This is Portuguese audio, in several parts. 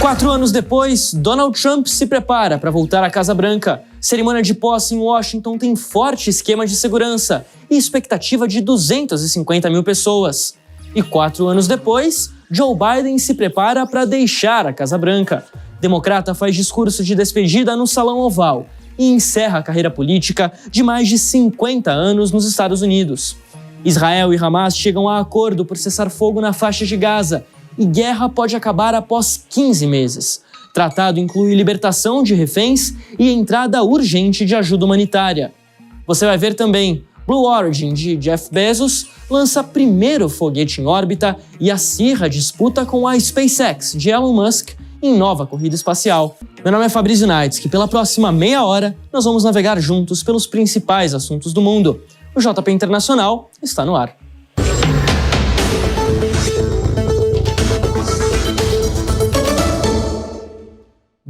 4 anos depois, Donald Trump se prepara para voltar à Casa Branca. Cerimônia de posse em Washington tem forte esquema de segurança e expectativa de 250 mil pessoas. E 4 anos depois, Joe Biden se prepara para deixar a Casa Branca. Democrata faz discurso de despedida no Salão Oval e encerra a carreira política de mais de 50 anos nos Estados Unidos. Israel e Hamas chegam a acordo por cessar fogo na faixa de Gaza e guerra pode acabar após 15 meses. Tratado inclui libertação de reféns e entrada urgente de ajuda humanitária. Você vai ver também Blue Origin de Jeff Bezos lança primeiro foguete em órbita e acirra disputa com a SpaceX de Elon Musk em nova corrida espacial. Meu nome é Fabrício Naitz, que pela próxima meia hora nós vamos navegar juntos pelos principais assuntos do mundo. O JP Internacional está no ar.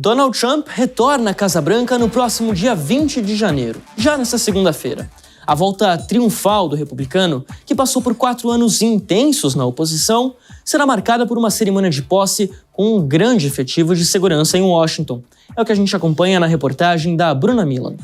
Donald Trump retorna à Casa Branca no próximo dia 20 de janeiro, já nesta segunda-feira. A volta triunfal do republicano, que passou por 4 anos intensos na oposição, será marcada por uma cerimônia de posse com um grande efetivo de segurança em Washington. É o que a gente acompanha na reportagem da Bruna Milan.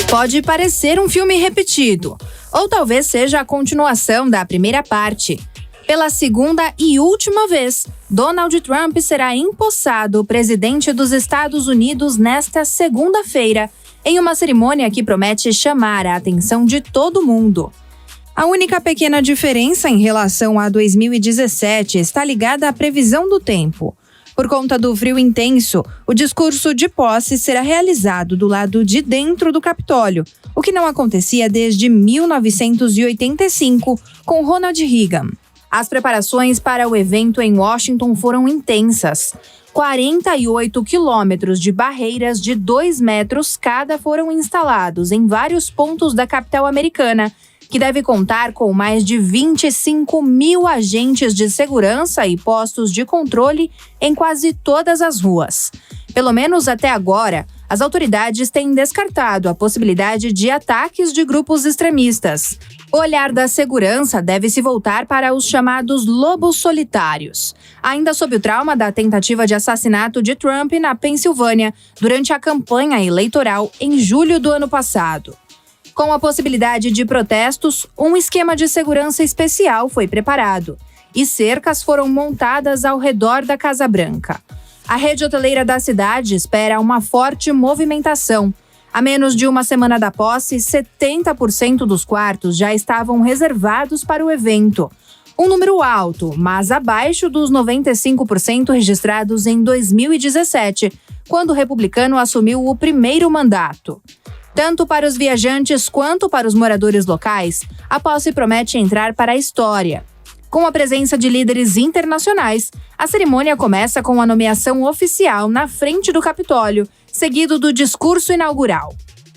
Pode parecer um filme repetido, ou talvez seja a continuação da primeira parte. Pela segunda e última vez, Donald Trump será empossado presidente dos Estados Unidos nesta segunda-feira, em uma cerimônia que promete chamar a atenção de todo mundo. A única pequena diferença em relação a 2017 está ligada à previsão do tempo. Por conta do frio intenso, o discurso de posse será realizado do lado de dentro do Capitólio, o que não acontecia desde 1985 com Ronald Reagan. As preparações para o evento em Washington foram intensas. 48 quilômetros de barreiras de 2 metros cada foram instalados em vários pontos da capital americana, que deve contar com mais de 25 mil agentes de segurança e postos de controle em quase todas as ruas. Pelo menos até agora, as autoridades têm descartado a possibilidade de ataques de grupos extremistas. O olhar da segurança deve se voltar para os chamados lobos solitários, ainda sob o trauma da tentativa de assassinato de Trump na Pensilvânia durante a campanha eleitoral em julho do ano passado. Com a possibilidade de protestos, um esquema de segurança especial foi preparado e cercas foram montadas ao redor da Casa Branca. A rede hoteleira da cidade espera uma forte movimentação. A menos de uma semana da posse, 70% dos quartos já estavam reservados para o evento. Um número alto, mas abaixo dos 95% registrados em 2017, quando o republicano assumiu o primeiro mandato. Tanto para os viajantes quanto para os moradores locais, a posse promete entrar para a história. Com a presença de líderes internacionais, a cerimônia começa com a nomeação oficial na frente do Capitólio, seguido do discurso inaugural.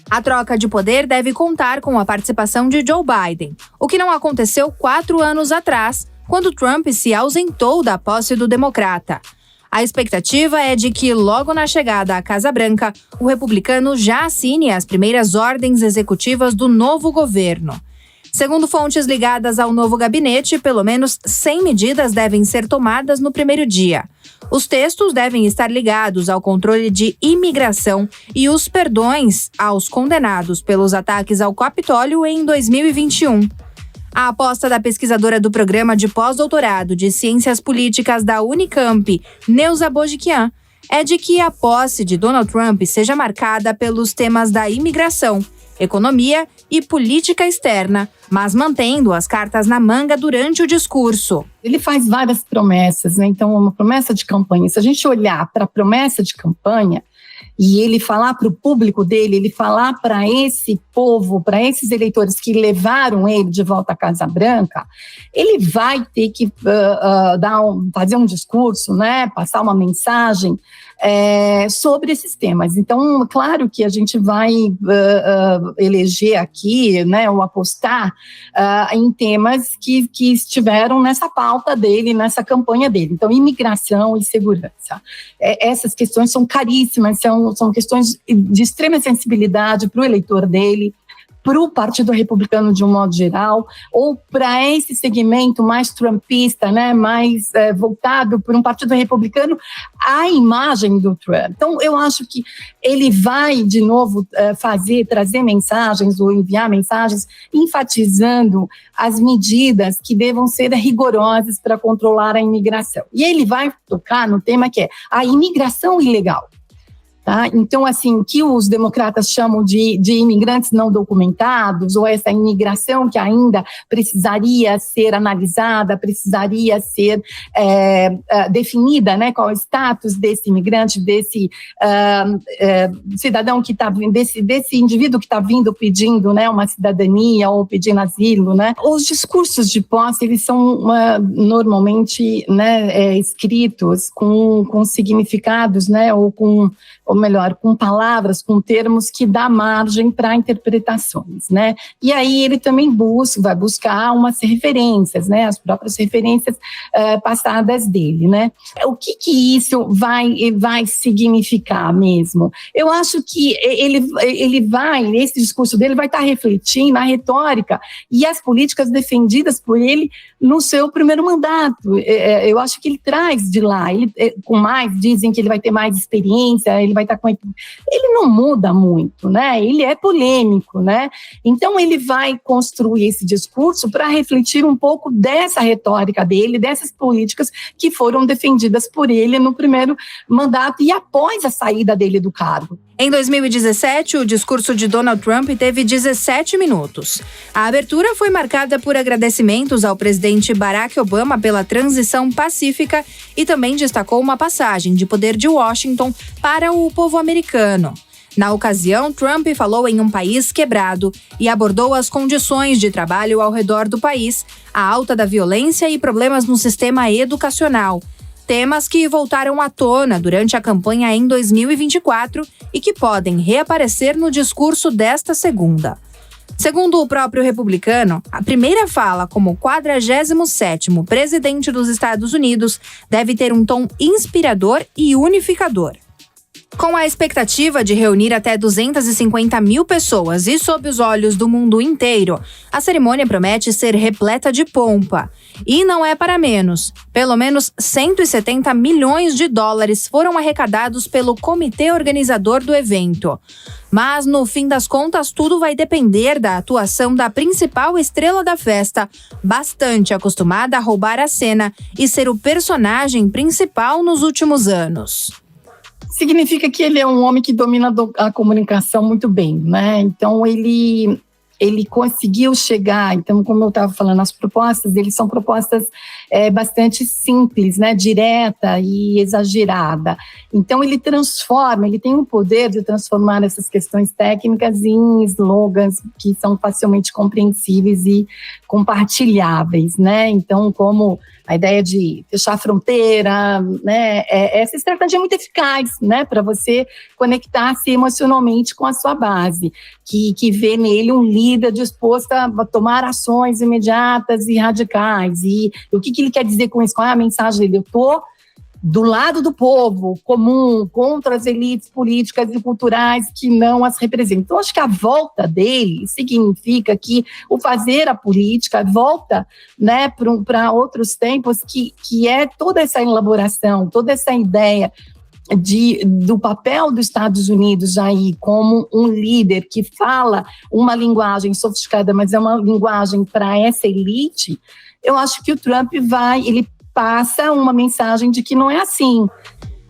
A troca de poder deve contar com a participação de Joe Biden, o que não aconteceu 4 anos atrás, quando Trump se ausentou da posse do democrata. A expectativa é de que, logo na chegada à Casa Branca, o republicano já assine as primeiras ordens executivas do novo governo. Segundo fontes ligadas ao novo gabinete, pelo menos 100 medidas devem ser tomadas no primeiro dia. Os textos devem estar ligados ao controle de imigração e os perdões aos condenados pelos ataques ao Capitólio em 2021. A aposta da pesquisadora do programa de pós-doutorado de Ciências Políticas da Unicamp, Neuza Bojiquian, é de que a posse de Donald Trump seja marcada pelos temas da imigração, economia e política externa, mas mantendo as cartas na manga durante o discurso. Ele faz várias promessas, né? Então, uma promessa de campanha. Se a gente olhar para a promessa de campanha e ele falar para o público dele, ele falar para esse povo, para esses eleitores que levaram ele de volta à Casa Branca, ele vai ter que fazer um discurso, né? Passar uma mensagem sobre esses temas. Então, claro que a gente vai eleger aqui, né, ou apostar em temas que estiveram nessa pauta dele, nessa campanha dele. Então, imigração e segurança. Essas questões são caríssimas, são questões de extrema sensibilidade para o eleitor dele, para o Partido Republicano de um modo geral, ou para esse segmento mais trumpista, né, mais voltado para um Partido Republicano, a imagem do Trump. Então, eu acho que ele vai, de novo, trazer mensagens ou enviar mensagens enfatizando as medidas que devam ser rigorosas para controlar a imigração. E ele vai tocar no tema que é a imigração ilegal. Tá? Então, assim, que os democratas chamam de imigrantes não documentados, ou essa imigração que ainda precisaria ser analisada, precisaria ser definida, né, qual é o status desse imigrante, desse cidadão que está vindo, desse indivíduo que está vindo pedindo, né, uma cidadania ou pedindo asilo, né. Os discursos de posse, eles são normalmente, né, escritos com significados, né, ou melhor, com palavras, com termos que dá margem para interpretações, né? E aí ele também vai buscar umas referências, né? As próprias referências passadas dele, né? O que isso vai significar mesmo? Eu acho que ele vai, nesse discurso dele, vai estar refletindo a retórica e as políticas defendidas por ele no seu primeiro mandato. Eu acho que ele traz de lá, dizem que ele vai ter mais experiência, ele vai estar com... Ele não muda muito, né? Ele é polêmico, né? Então, ele vai construir esse discurso para refletir um pouco dessa retórica dele, dessas políticas que foram defendidas por ele no primeiro mandato e após a saída dele do cargo. Em 2017, o discurso de Donald Trump teve 17 minutos. A abertura foi marcada por agradecimentos ao presidente Barack Obama pela transição pacífica e também destacou uma passagem de poder de Washington para o povo americano. Na ocasião, Trump falou em um país quebrado e abordou as condições de trabalho ao redor do país, a alta da violência e problemas no sistema educacional. Temas que voltaram à tona durante a campanha em 2024 e que podem reaparecer no discurso desta segunda. Segundo o próprio republicano, a primeira fala como 47º presidente dos Estados Unidos deve ter um tom inspirador e unificador. Com a expectativa de reunir até 250 mil pessoas e sob os olhos do mundo inteiro, a cerimônia promete ser repleta de pompa. E não é para menos. Pelo menos 170 milhões de dólares foram arrecadados pelo comitê organizador do evento. Mas, no fim das contas, tudo vai depender da atuação da principal estrela da festa, bastante acostumada a roubar a cena e ser o personagem principal nos últimos anos. Significa que ele é um homem que domina a comunicação muito bem, né? Então, ele conseguiu chegar, então, como eu estava falando, as propostas dele são propostas bastante simples, né, direta e exagerada. Então, ele tem o poder de transformar essas questões técnicas em slogans que são facilmente compreensíveis e compartilháveis, né? Então, como a ideia de fechar a fronteira, né? Essa estratégia é muito eficaz, né? Para você conectar-se emocionalmente com a sua base, que vê nele um líder disposto a tomar ações imediatas e radicais. E o que ele quer dizer com isso? Qual é a mensagem dele? Eu estou do lado do povo comum, contra as elites políticas e culturais que não as representam. Então, acho que a volta dele significa que o fazer a política volta, né, para outros tempos, que é toda essa elaboração, toda essa ideia do papel dos Estados Unidos aí como um líder que fala uma linguagem sofisticada, mas é uma linguagem para essa elite. Eu acho que o Trump ele passa uma mensagem de que não é assim.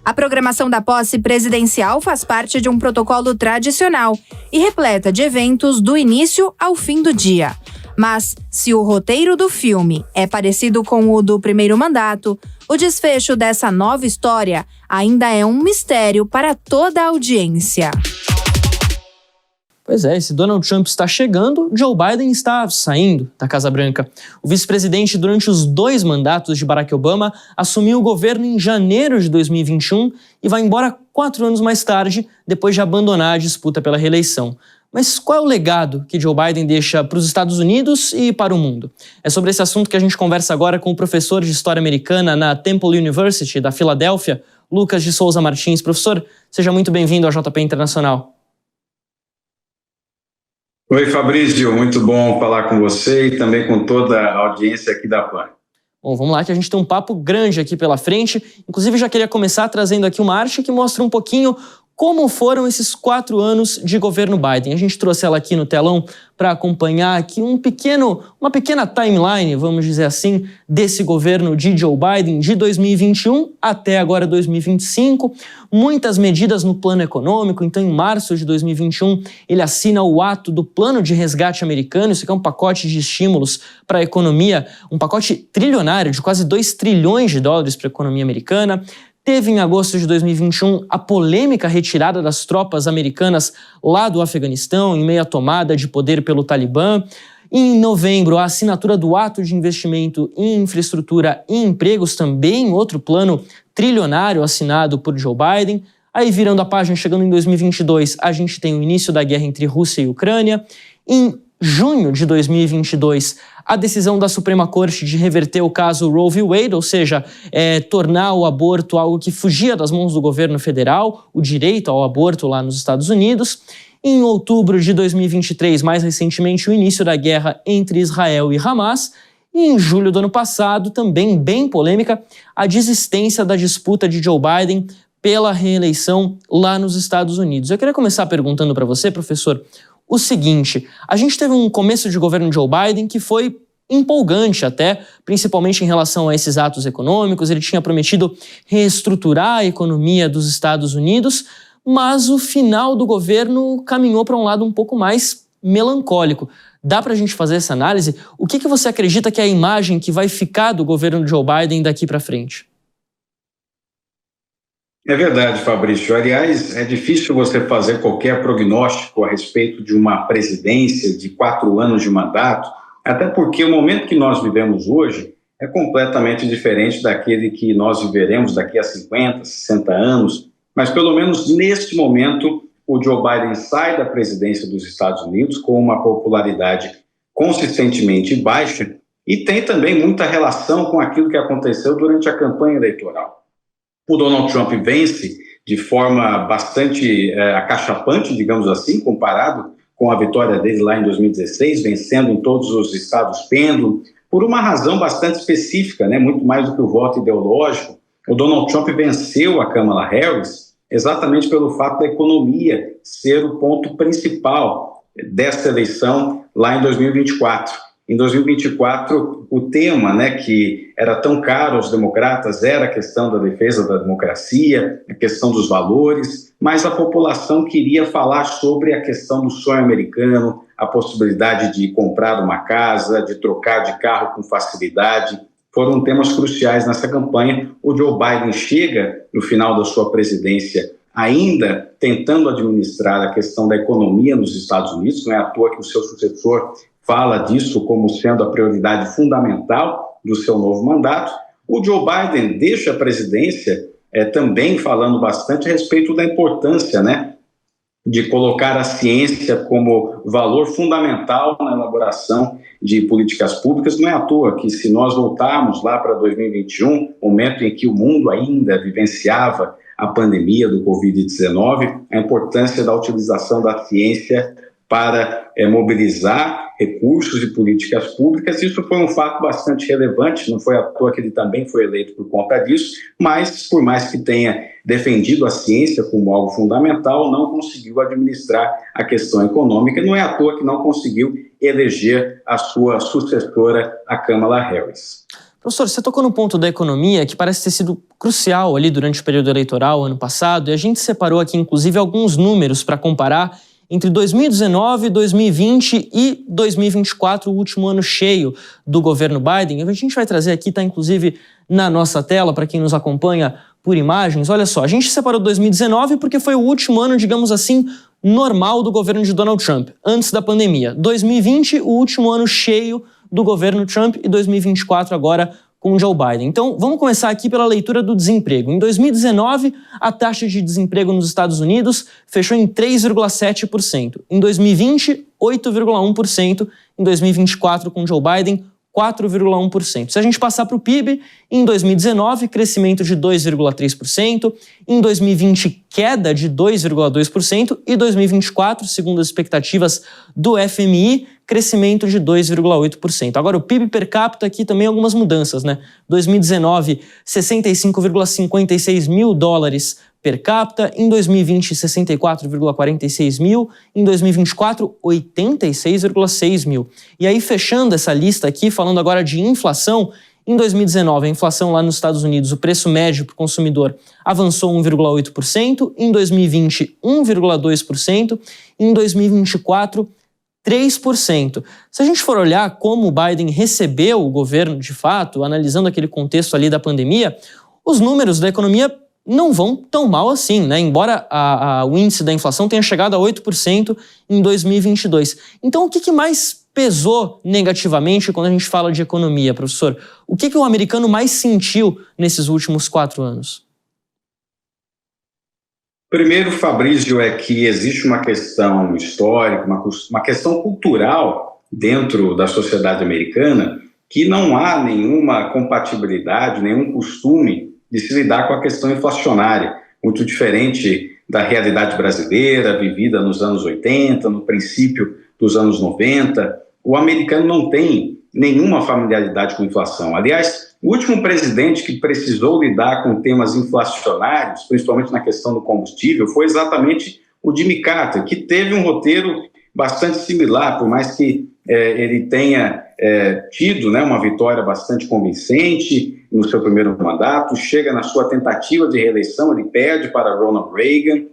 A programação da posse presidencial faz parte de um protocolo tradicional e repleta de eventos do início ao fim do dia. Mas, se o roteiro do filme é parecido com o do primeiro mandato, o desfecho dessa nova história ainda é um mistério para toda a audiência. Pois é, se Donald Trump está chegando, Joe Biden está saindo da Casa Branca. O vice-presidente, durante os 2 mandatos de Barack Obama, assumiu o governo em janeiro de 2021 e vai embora 4 anos mais tarde, depois de abandonar a disputa pela reeleição. Mas qual é o legado que Joe Biden deixa para os Estados Unidos e para o mundo? É sobre esse assunto que a gente conversa agora com o professor de História Americana na Temple University, da Filadélfia, Lucas de Souza Martins. Professor, seja muito bem-vindo ao JP Internacional. Oi, Fabrício, muito bom falar com você e também com toda a audiência aqui da PAN. Bom, vamos lá que a gente tem um papo grande aqui pela frente. Inclusive, já queria começar trazendo aqui uma arte que mostra um pouquinho como foram esses 4 anos de governo Biden. A gente trouxe ela aqui no telão para acompanhar aqui uma pequena timeline, vamos dizer assim, desse governo de Joe Biden de 2021 até agora 2025. Muitas medidas no plano econômico. Então, em março de 2021, ele assina o ato do Plano de Resgate Americano. Isso aqui é um pacote de estímulos para a economia, um pacote trilionário de quase 2 trilhões de dólares para a economia americana. Teve em agosto de 2021 a polêmica retirada das tropas americanas lá do Afeganistão, em meio à tomada de poder pelo Talibã. Em novembro, a assinatura do Ato de Investimento em Infraestrutura e Empregos, também outro plano trilionário assinado por Joe Biden. Aí, virando a página, chegando em 2022, a gente tem o início da guerra entre Rússia e Ucrânia. Em junho de 2022, a decisão da Suprema Corte de reverter o caso Roe v. Wade, ou seja, tornar o aborto algo que fugia das mãos do governo federal, o direito ao aborto lá nos Estados Unidos. Em outubro de 2023, mais recentemente, o início da guerra entre Israel e Hamas. E em julho do ano passado, também bem polêmica, a desistência da disputa de Joe Biden pela reeleição lá nos Estados Unidos. Eu queria começar perguntando para você, professor, o seguinte: a gente teve um começo de governo de Joe Biden que foi empolgante até, principalmente em relação a esses atos econômicos. Ele tinha prometido reestruturar a economia dos Estados Unidos, mas o final do governo caminhou para um lado um pouco mais melancólico. Dá para a gente fazer essa análise? O que você acredita que é a imagem que vai ficar do governo de Joe Biden daqui para frente? É verdade, Fabrício. Aliás, é difícil você fazer qualquer prognóstico a respeito de uma presidência de 4 anos de mandato, até porque o momento que nós vivemos hoje é completamente diferente daquele que nós viveremos daqui a 50, 60 anos. Mas, pelo menos neste momento, o Joe Biden sai da presidência dos Estados Unidos com uma popularidade consistentemente baixa e tem também muita relação com aquilo que aconteceu durante a campanha eleitoral. O Donald Trump vence de forma bastante acachapante, digamos assim, comparado com a vitória dele lá em 2016, vencendo em todos os estados pêndulo, por uma razão bastante específica, né, muito mais do que o voto ideológico. O Donald Trump venceu a Kamala Harris exatamente pelo fato da economia ser o ponto principal desta eleição lá em 2024. Em 2024, o tema, né, que era tão caro aos democratas era a questão da defesa da democracia, a questão dos valores, mas a população queria falar sobre a questão do sonho americano, a possibilidade de comprar uma casa, de trocar de carro com facilidade. Foram temas cruciais nessa campanha. O Joe Biden chega no final da sua presidência ainda tentando administrar a questão da economia nos Estados Unidos. Não é à toa que o seu sucessor fala disso como sendo a prioridade fundamental do seu novo mandato. O Joe Biden deixa a presidência também falando bastante a respeito da importância, né, de colocar a ciência como valor fundamental na elaboração de políticas públicas. Não é à toa que, se nós voltarmos lá para 2021, momento em que o mundo ainda vivenciava a pandemia do Covid-19, a importância da utilização da ciência para mobilizar recursos e políticas públicas. Isso foi um fato bastante relevante, não foi à toa que ele também foi eleito por conta disso, mas por mais que tenha defendido a ciência como algo fundamental, não conseguiu administrar a questão econômica. Não é à toa que não conseguiu eleger a sua sucessora, a Kamala Harris. Professor, você tocou no ponto da economia, que parece ter sido crucial ali durante o período eleitoral, ano passado, e a gente separou aqui, inclusive, alguns números para comparar entre 2019, 2020 e 2024, o último ano cheio do governo Biden. A gente vai trazer aqui, está inclusive na nossa tela, para quem nos acompanha por imagens. Olha só, a gente separou 2019 porque foi o último ano, digamos assim, normal do governo de Donald Trump, antes da pandemia. 2020, o último ano cheio do governo Trump, e 2024 agora com Joe Biden. Então, vamos começar aqui pela leitura do desemprego. Em 2019, a taxa de desemprego nos Estados Unidos fechou em 3,7%. Em 2020, 8,1%. Em 2024, com Joe Biden, 4,1%. Se a gente passar para o PIB, em 2019, crescimento de 2,3%, em 2020, queda de 2,2%, e 2024, segundo as expectativas do FMI, crescimento de 2,8%. Agora, o PIB per capita aqui também algumas mudanças, né? 2019, 65,56 mil dólares per capita, em 2020, 64,46 mil, em 2024, 86,6 mil. E aí, fechando essa lista aqui, falando agora de inflação, em 2019, a inflação lá nos Estados Unidos, o preço médio para o consumidor avançou 1,8%, em 2020, 1,2%, em 2024, 3%. Se a gente for olhar como o Biden recebeu o governo de fato, analisando aquele contexto ali da pandemia, os números da economia não vão tão mal assim, né? Embora o índice da inflação tenha chegado a 8% em 2022. Então, o que mais pesou negativamente quando a gente fala de economia, professor? O que o americano mais sentiu nesses últimos 4 anos? Primeiro, Fabrício, é que existe uma questão histórica, uma questão cultural dentro da sociedade americana que não há nenhuma compatibilidade, nenhum costume de se lidar com a questão inflacionária, muito diferente da realidade brasileira, vivida nos anos 80, no princípio dos anos 90. O americano não tem nenhuma familiaridade com inflação. Aliás, o último presidente que precisou lidar com temas inflacionários, principalmente na questão do combustível, foi exatamente o Jimmy Carter, que teve um roteiro bastante similar, por mais que ele tenha tido, né, uma vitória bastante convincente no seu primeiro mandato, chega na sua tentativa de reeleição, ele perde para Ronald Reagan.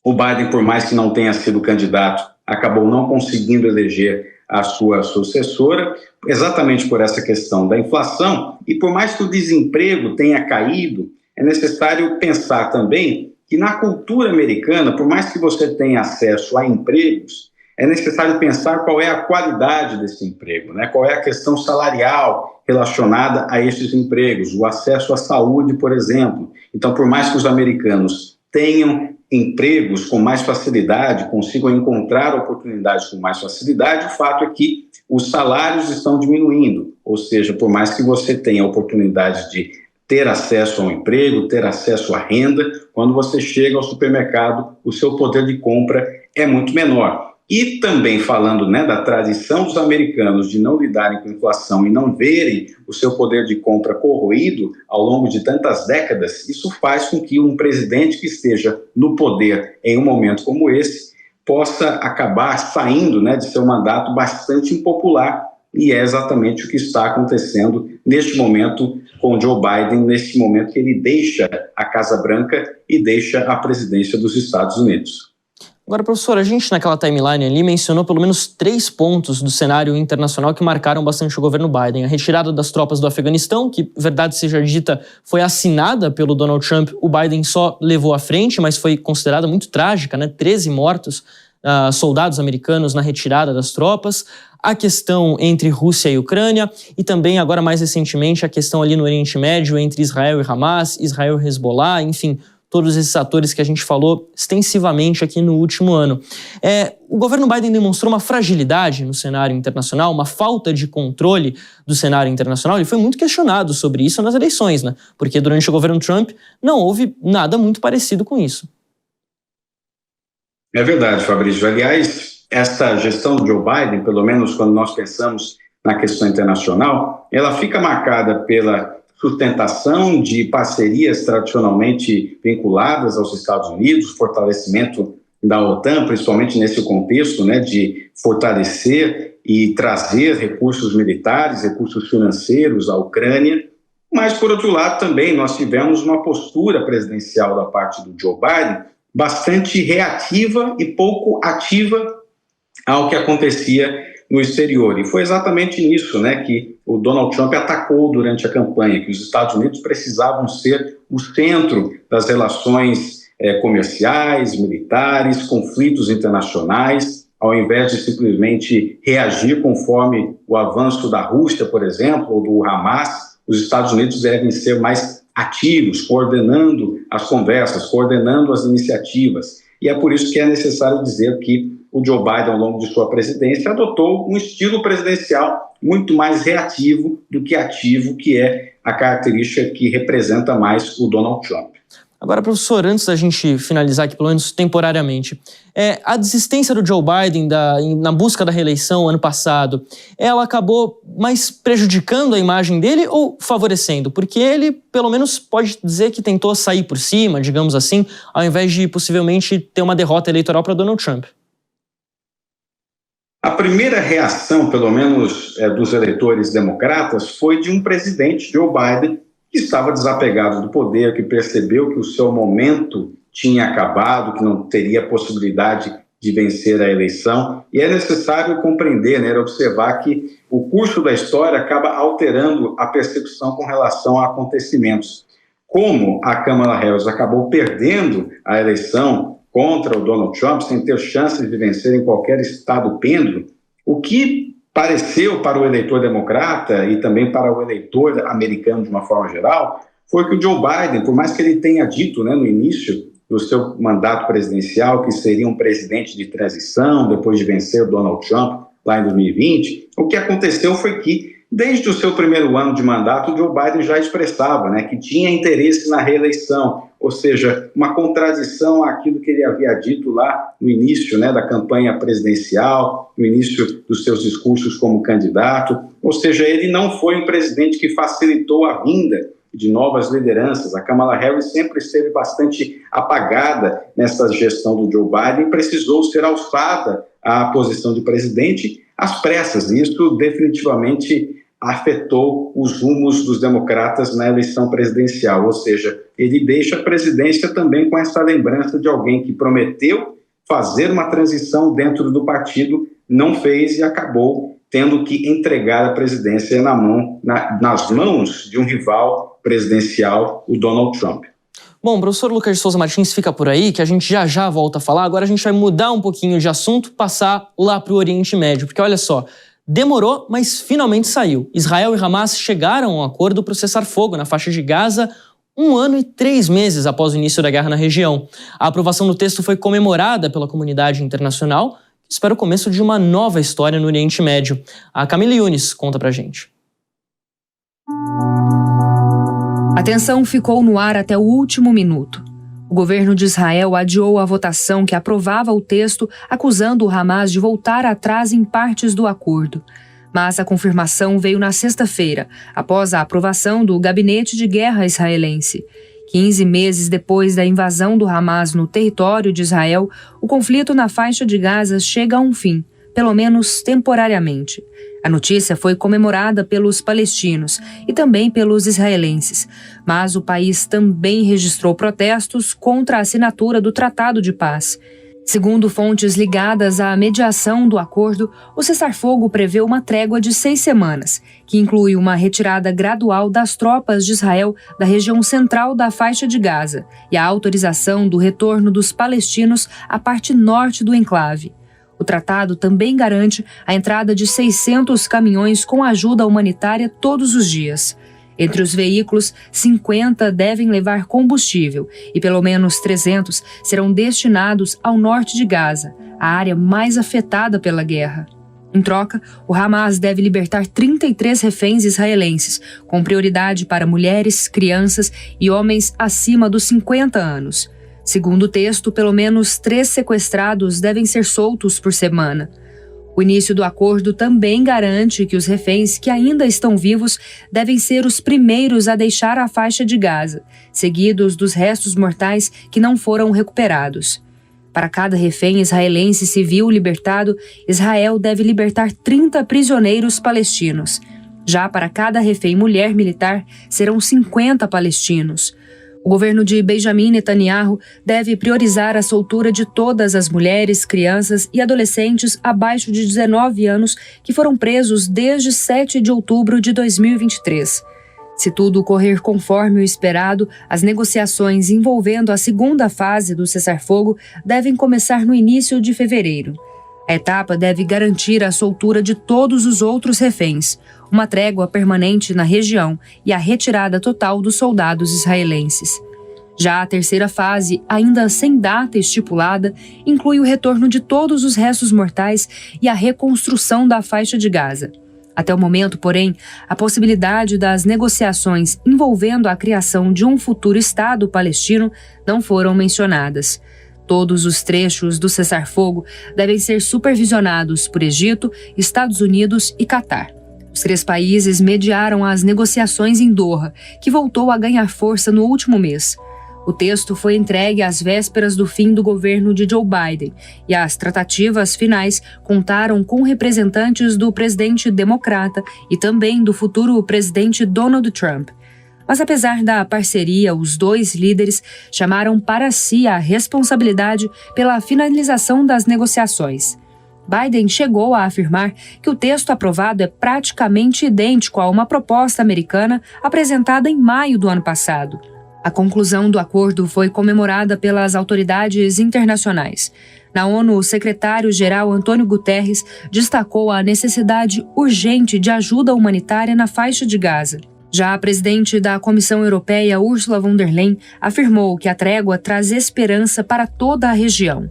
O Biden, por mais que não tenha sido candidato, acabou não conseguindo eleger a sua sucessora, exatamente por essa questão da inflação, e por mais que o desemprego tenha caído, é necessário pensar também que na cultura americana, por mais que você tenha acesso a empregos, é necessário pensar qual é a qualidade desse emprego, né? Qual é a questão salarial relacionada a esses empregos, o acesso à saúde, por exemplo. Então, por mais que os americanos tenham empregos com mais facilidade, consigam encontrar oportunidades com mais facilidade, o fato é que os salários estão diminuindo, ou seja, por mais que você tenha a oportunidade de ter acesso ao emprego, ter acesso à renda, quando você chega ao supermercado, o seu poder de compra é muito menor. E também falando, né, da tradição dos americanos de não lidarem com inflação e não verem o seu poder de compra corroído ao longo de tantas décadas, isso faz com que um presidente que esteja no poder em um momento como esse possa acabar saindo, né, de seu mandato bastante impopular, e é exatamente o que está acontecendo neste momento com Joe Biden, neste momento que ele deixa a Casa Branca e deixa a presidência dos Estados Unidos. Agora, professor, a gente naquela timeline ali mencionou pelo menos 3 pontos do cenário internacional que marcaram bastante o governo Biden. A retirada das tropas do Afeganistão, que, verdade seja dita, foi assinada pelo Donald Trump, o Biden só levou à frente, mas foi considerada muito trágica, né? 13 mortos, soldados americanos na retirada das tropas. A questão entre Rússia e Ucrânia e também, agora mais recentemente, a questão ali no Oriente Médio entre Israel e Hamas, Israel e Hezbollah, enfim, todos esses atores que a gente falou extensivamente aqui no último ano. O governo Biden demonstrou uma fragilidade no cenário internacional, uma falta de controle do cenário internacional. Ele foi muito questionado sobre isso nas eleições, né? Porque durante o governo Trump não houve nada muito parecido com isso. É verdade, Fabrício. Aliás, essa gestão do Joe Biden, pelo menos quando nós pensamos na questão internacional, ela fica marcada pela sustentação de parcerias tradicionalmente vinculadas aos Estados Unidos, fortalecimento da OTAN, principalmente nesse contexto, né, de fortalecer e trazer recursos militares, recursos financeiros à Ucrânia. Mas, por outro lado, também nós tivemos uma postura presidencial da parte do Joe Biden bastante reativa e pouco ativa ao que acontecia no exterior. E foi exatamente nisso, né, que o Donald Trump atacou durante a campanha, que os Estados Unidos precisavam ser o centro das relações comerciais, militares, conflitos internacionais, ao invés de simplesmente reagir conforme o avanço da Rússia, por exemplo, ou do Hamas. Os Estados Unidos devem ser mais ativos, coordenando as conversas, coordenando as iniciativas. E é por isso que é necessário dizer que o Joe Biden, ao longo de sua presidência, adotou um estilo presidencial muito mais reativo do que ativo, que é a característica que representa mais o Donald Trump. Agora, professor, antes da gente finalizar aqui, pelo menos temporariamente, a desistência do Joe Biden na busca da reeleição ano passado, ela acabou mais prejudicando a imagem dele ou favorecendo? Porque ele, pelo menos, pode dizer que tentou sair por cima, digamos assim, ao invés de possivelmente ter uma derrota eleitoral para Donald Trump. A primeira reação, pelo menos dos eleitores democratas, foi de um presidente, Joe Biden, que estava desapegado do poder, que percebeu que o seu momento tinha acabado, que não teria possibilidade de vencer a eleição. E é necessário compreender, observar que o curso da história acaba alterando a percepção com relação a acontecimentos. Como a Kamala Harris acabou perdendo a eleição contra o Donald Trump, sem ter chances de vencer em qualquer estado pêndulo, o que pareceu para o eleitor democrata e também para o eleitor americano de uma forma geral, foi que o Joe Biden, por mais que ele tenha dito no início do seu mandato presidencial que seria um presidente de transição depois de vencer o Donald Trump lá em 2020, o que aconteceu foi que, desde o seu primeiro ano de mandato, o Joe Biden já expressava que tinha interesse na reeleição, ou seja, uma contradição àquilo que ele havia dito lá no início da campanha presidencial, no início dos seus discursos como candidato, ou seja, ele não foi um presidente que facilitou a vinda de novas lideranças. A Kamala Harris sempre esteve bastante apagada nessa gestão do Joe Biden e precisou ser alçada à posição de presidente às pressas. Isso definitivamente afetou os rumos dos democratas na eleição presidencial, ou seja, ele deixa a presidência também com essa lembrança de alguém que prometeu fazer uma transição dentro do partido, não fez e acabou tendo que entregar a presidência nas mãos de um rival presidencial, o Donald Trump. Bom, o professor Lucas de Souza Martins fica por aí, que a gente já volta a falar. Agora a gente vai mudar um pouquinho de assunto, passar lá para o Oriente Médio, porque olha só, demorou, mas finalmente saiu. Israel e Hamas chegaram a um acordo para cessar fogo na faixa de Gaza 1 ano e 3 meses após o início da guerra na região. A aprovação do texto foi comemorada pela comunidade internacional, que espera o começo de uma nova história no Oriente Médio. A Camila Yunis conta pra gente. A tensão ficou no ar até o último minuto. O governo de Israel adiou a votação que aprovava o texto, acusando o Hamas de voltar atrás em partes do acordo. Mas a confirmação veio na sexta-feira, após a aprovação do Gabinete de Guerra israelense. 15 meses depois da invasão do Hamas no território de Israel, o conflito na faixa de Gaza chega a um fim, pelo menos temporariamente. A notícia foi comemorada pelos palestinos e também pelos israelenses, mas o país também registrou protestos contra a assinatura do Tratado de Paz. Segundo fontes ligadas à mediação do acordo, o cessar-fogo prevê uma trégua de 6 semanas, que inclui uma retirada gradual das tropas de Israel da região central da faixa de Gaza e a autorização do retorno dos palestinos à parte norte do enclave. O tratado também garante a entrada de 600 caminhões com ajuda humanitária todos os dias. Entre os veículos, 50 devem levar combustível e pelo menos 300 serão destinados ao norte de Gaza, a área mais afetada pela guerra. Em troca, o Hamas deve libertar 33 reféns israelenses, com prioridade para mulheres, crianças e homens acima dos 50 anos. Segundo o texto, pelo menos 3 sequestrados devem ser soltos por semana. O início do acordo também garante que os reféns que ainda estão vivos devem ser os primeiros a deixar a faixa de Gaza, seguidos dos restos mortais que não foram recuperados. Para cada refém israelense civil libertado, Israel deve libertar 30 prisioneiros palestinos. Já para cada refém mulher militar, serão 50 palestinos. O governo de Benjamin Netanyahu deve priorizar a soltura de todas as mulheres, crianças e adolescentes abaixo de 19 anos que foram presos desde 7 de outubro de 2023. Se tudo correr conforme o esperado, as negociações envolvendo a segunda fase do cessar-fogo devem começar no início de fevereiro. A etapa deve garantir a soltura de todos os outros reféns, uma trégua permanente na região e a retirada total dos soldados israelenses. Já a terceira fase, ainda sem data estipulada, inclui o retorno de todos os restos mortais e a reconstrução da faixa de Gaza. Até o momento, porém, a possibilidade das negociações envolvendo a criação de um futuro Estado palestino não foram mencionadas. Todos os trechos do cessar-fogo devem ser supervisionados por Egito, Estados Unidos e Catar. Os 3 países mediaram as negociações em Doha, que voltou a ganhar força no último mês. O texto foi entregue às vésperas do fim do governo de Joe Biden e as tratativas finais contaram com representantes do presidente democrata e também do futuro presidente Donald Trump. Mas apesar da parceria, os 2 líderes chamaram para si a responsabilidade pela finalização das negociações. Biden chegou a afirmar que o texto aprovado é praticamente idêntico a uma proposta americana apresentada em maio do ano passado. A conclusão do acordo foi comemorada pelas autoridades internacionais. Na ONU, o secretário-geral Antônio Guterres destacou a necessidade urgente de ajuda humanitária na faixa de Gaza. Já a presidente da Comissão Europeia, Ursula von der Leyen, afirmou que a trégua traz esperança para toda a região.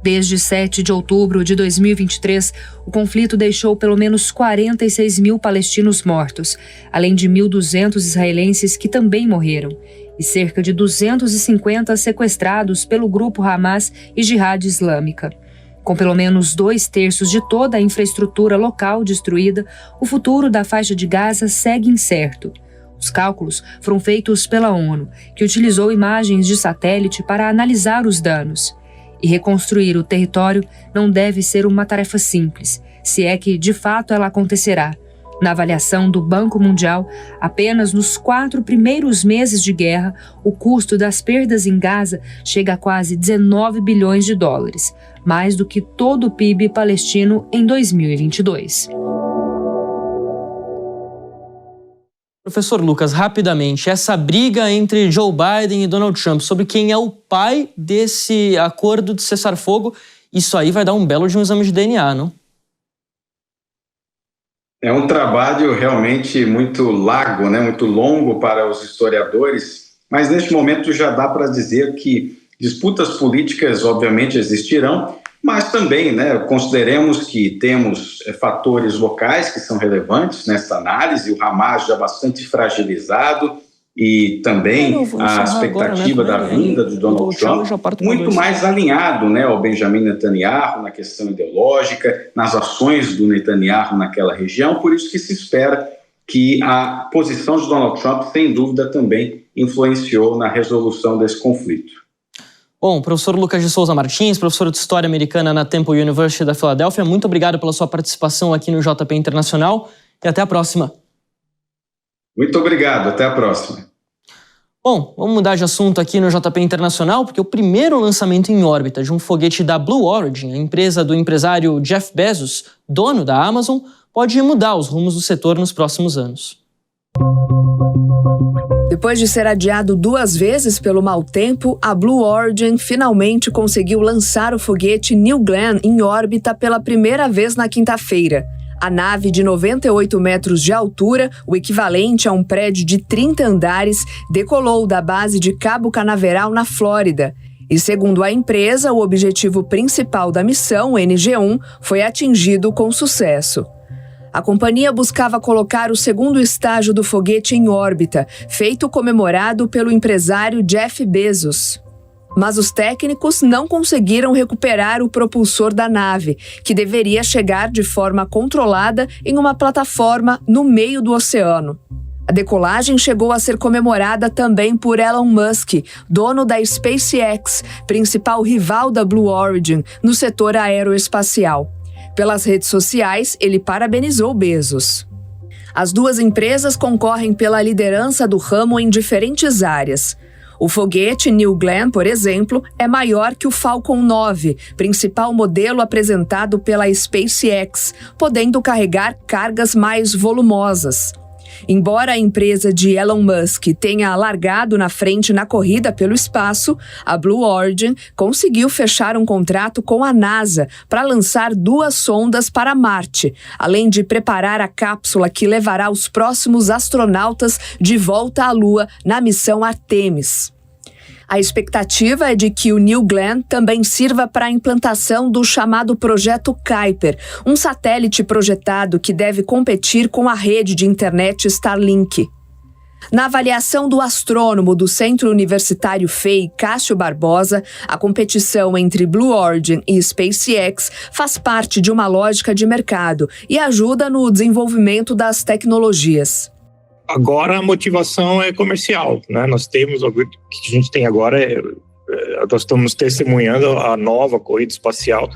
Desde 7 de outubro de 2023, o conflito deixou pelo menos 46 mil palestinos mortos, além de 1.200 israelenses que também morreram, e cerca de 250 sequestrados pelo grupo Hamas e Jihad Islâmica. Com pelo menos 2/3 de toda a infraestrutura local destruída, o futuro da faixa de Gaza segue incerto. Os cálculos foram feitos pela ONU, que utilizou imagens de satélite para analisar os danos. E reconstruir o território não deve ser uma tarefa simples, se é que de fato ela acontecerá. Na avaliação do Banco Mundial, apenas nos 4 primeiros meses de guerra, o custo das perdas em Gaza chega a quase 19 bilhões de dólares, mais do que todo o PIB palestino em 2022. Professor Lucas, rapidamente, essa briga entre Joe Biden e Donald Trump sobre quem é o pai desse acordo de cessar-fogo, isso aí vai dar um belo de um exame de DNA, não? É um trabalho realmente muito largo, né? Muito longo para os historiadores, mas neste momento já dá para dizer que disputas políticas obviamente existirão, mas também, né, consideremos que temos fatores locais que são relevantes nesta análise, o Hamas já bastante fragilizado e também a expectativa da vinda de Donald Trump muito mais alinhado, né, ao Benjamin Netanyahu na questão ideológica, nas ações do Netanyahu naquela região, por isso que se espera que a posição de Donald Trump, sem dúvida, também influenciou na resolução desse conflito. Bom, professor Lucas de Souza Martins, professor de História Americana na Temple University da Filadélfia, muito obrigado pela sua participação aqui no JP Internacional e até a próxima. Muito obrigado, até a próxima. Bom, vamos mudar de assunto aqui no JP Internacional, porque o primeiro lançamento em órbita de um foguete da Blue Origin, a empresa do empresário Jeff Bezos, dono da Amazon, pode mudar os rumos do setor nos próximos anos. Depois de ser adiado 2 vezes pelo mau tempo, a Blue Origin finalmente conseguiu lançar o foguete New Glenn em órbita pela primeira vez na quinta-feira. A nave de 98 metros de altura, o equivalente a um prédio de 30 andares, decolou da base de Cabo Canaveral, na Flórida. E, segundo a empresa, o objetivo principal da missão, NG-1, foi atingido com sucesso. A companhia buscava colocar o segundo estágio do foguete em órbita, feito comemorado pelo empresário Jeff Bezos. Mas os técnicos não conseguiram recuperar o propulsor da nave, que deveria chegar de forma controlada em uma plataforma no meio do oceano. A decolagem chegou a ser comemorada também por Elon Musk, dono da SpaceX, principal rival da Blue Origin no setor aeroespacial. Pelas redes sociais, ele parabenizou Bezos. As duas empresas concorrem pela liderança do ramo em diferentes áreas. O foguete New Glenn, por exemplo, é maior que o Falcon 9, principal modelo apresentado pela SpaceX, podendo carregar cargas mais volumosas. Embora a empresa de Elon Musk tenha largado na frente na corrida pelo espaço, a Blue Origin conseguiu fechar um contrato com a NASA para lançar 2 sondas para Marte, além de preparar a cápsula que levará os próximos astronautas de volta à Lua na missão Artemis. A expectativa é de que o New Glenn também sirva para a implantação do chamado Projeto Kuiper, um satélite projetado que deve competir com a rede de internet Starlink. Na avaliação do astrônomo do Centro Universitário FEI, Cássio Barbosa, a competição entre Blue Origin e SpaceX faz parte de uma lógica de mercado e ajuda no desenvolvimento das tecnologias. Agora a motivação é comercial, né? O que a gente tem agora nós estamos testemunhando a nova corrida espacial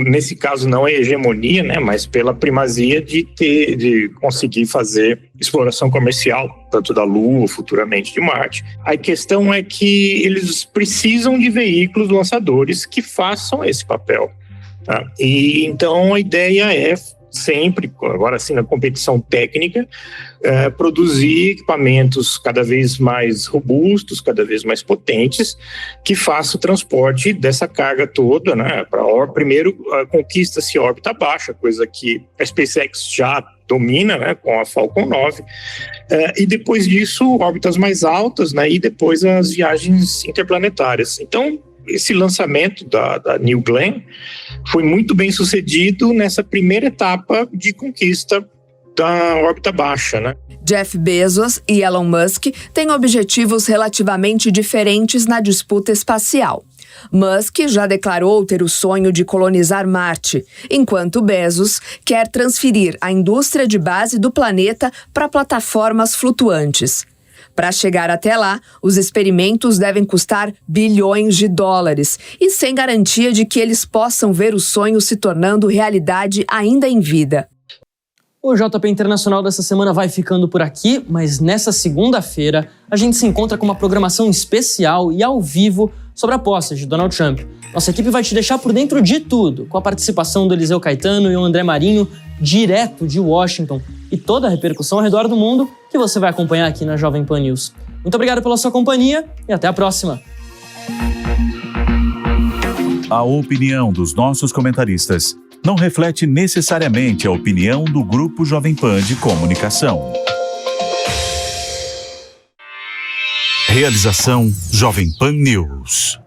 nesse caso não é hegemonia, né? Mas pela primazia de conseguir fazer exploração comercial, tanto da Lua, futuramente de Marte. A questão é que eles precisam de veículos lançadores que façam esse papel, tá? E então a ideia é sempre, agora sim na competição técnica, produzir equipamentos cada vez mais robustos, cada vez mais potentes, que façam o transporte dessa carga toda, né? Primeiro, conquista-se órbita baixa, coisa que a SpaceX já domina, né, com a Falcon 9, e depois disso, órbitas mais altas, né, e depois as viagens interplanetárias. Então, esse lançamento da New Glenn foi muito bem sucedido nessa primeira etapa de conquista da órbita baixa, né? Jeff Bezos e Elon Musk têm objetivos relativamente diferentes na disputa espacial. Musk já declarou ter o sonho de colonizar Marte, enquanto Bezos quer transferir a indústria de base do planeta para plataformas flutuantes. Para chegar até lá, os experimentos devem custar bilhões de dólares e sem garantia de que eles possam ver o sonho se tornando realidade ainda em vida. O JP Internacional dessa semana vai ficando por aqui, mas nessa segunda-feira a gente se encontra com uma programação especial e ao vivo sobre a posse de Donald Trump. Nossa equipe vai te deixar por dentro de tudo, com a participação do Eliseu Caetano e o André Marinho, direto de Washington, e toda a repercussão ao redor do mundo que você vai acompanhar aqui na Jovem Pan News. Muito obrigado pela sua companhia e até a próxima. A opinião dos nossos comentaristas não reflete necessariamente a opinião do Grupo Jovem Pan de Comunicação. Realização Jovem Pan News.